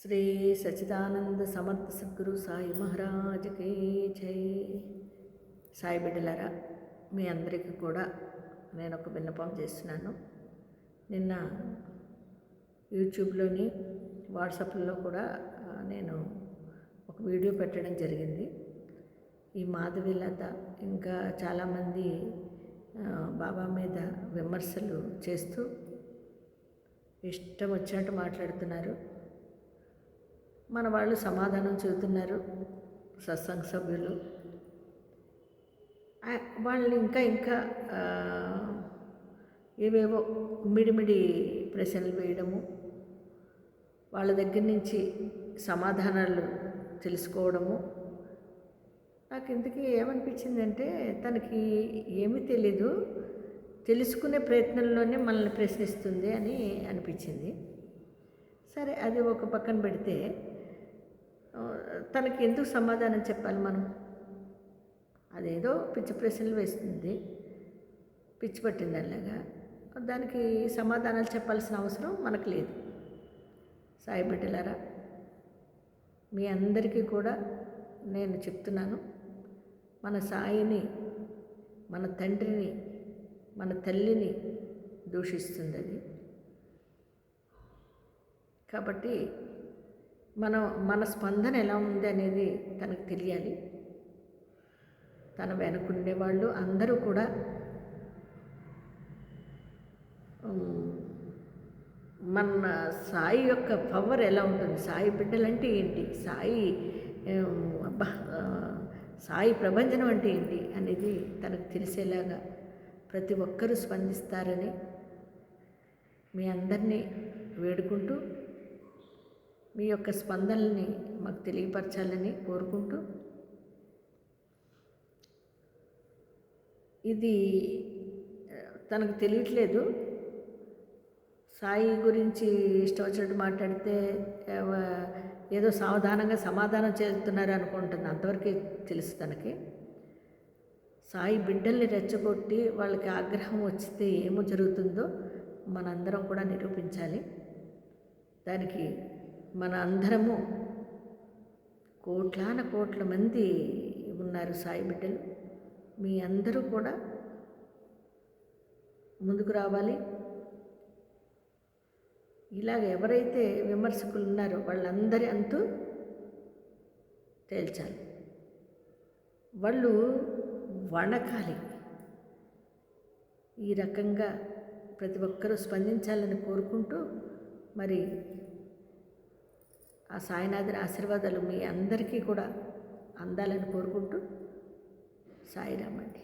శ్రీ సచ్చిదానంద సమర్థ సద్గురు సాయి మహారాజ్కి జై. సాయి బిడ్డలారా, మీ అందరికీ కూడా నేను ఒక విన్నపం చేస్తున్నాను. నిన్న యూట్యూబ్లోని వాట్సాప్లో కూడా నేను ఒక వీడియో పెట్టడం జరిగింది. ఈ మాధవీలత ఇంకా చాలామంది బాబా మీద విమర్శలు చేస్తూ ఇష్టం వచ్చినట్టు మాట్లాడుతున్నారు. మన వాళ్ళు సమాధానం చెబుతున్నారు. సత్సంగ సభ్యులు వాళ్ళు ఇంకా ఏవేవో మిడిమిడి ప్రశ్నలు వేయడము, వాళ్ళ దగ్గర నుంచి సమాధానాలు తెలుసుకోవడము. నాకు ఇంతకీ ఏమనిపించిందంటే, తనకి ఏమీ తెలీదు, తెలుసుకునే ప్రయత్నంలోనే మనల్ని ప్రశ్నిస్తుంది అని అనిపించింది. సరే, అది ఒక పక్కన పెడితే తనకి ఎందుకు సమాధానం చెప్పాలి మనం? అదేదో పిచ్చి ప్రశ్నలు వేస్తుంది, పిచ్చి పట్టింది అలాగా. దానికి సమాధానాలు చెప్పాల్సిన అవసరం మనకు లేదు. సాయి బిడ్డలారా, మీ అందరికీ కూడా నేను చెప్తున్నాను, మన సాయిని, మన తండ్రిని, మన తల్లిని దూషిస్తుంది అది. కాబట్టి మన స్పందన ఎలా ఉంది అనేది తనకు తెలియాలి. తన వెనుకుండే వాళ్ళు అందరూ కూడా మన సాయి యొక్క పవర్ ఎలా ఉంటుంది, సాయి బిడ్డలంటే ఏంటి, సాయి ప్రభంజనం అంటే ఏంటి అనేది తనకు తెలిసేలాగా ప్రతి ఒక్కరూ స్పందిస్తారని మీ అందరినీ వేడుకుంటూ, మీ యొక్క స్పందనల్ని మాకు తెలియపరచాలని కోరుకుంటూ, ఇది తనకు తెలియట్లేదు. సాయి గురించి ఇష్టం వచ్చినట్టు మాట్లాడితే ఏదో సావధానంగా సమాధానం చేస్తున్నారు అనుకుంటుంది. అంతవరకే తెలుసు తనకి. సాయి బిడ్డల్ని రెచ్చగొట్టి వాళ్ళకి ఆగ్రహం వచ్చితే ఏమో జరుగుతుందో మనందరం కూడా నిరూపించాలి. దానికి మన అందరము కోట్ల మంది ఉన్నారు సాయి బిడ్డలు. మీ అందరూ కూడా ముందుకు రావాలి. ఇలాగ ఎవరైతే విమర్శకులు ఉన్నారో వాళ్ళందరి అంతు తేల్చాలి. వాళ్ళు వణకాలి. ఈ రకంగా ప్రతి ఒక్కరూ స్పందించాలని కోరుకుంటూ, మరి ఆ సాయినాథుని ఆశీర్వాదాలు మీ అందరికీ కూడా అందాలని కోరుకుంటూ, సాయిరామ్ అండి.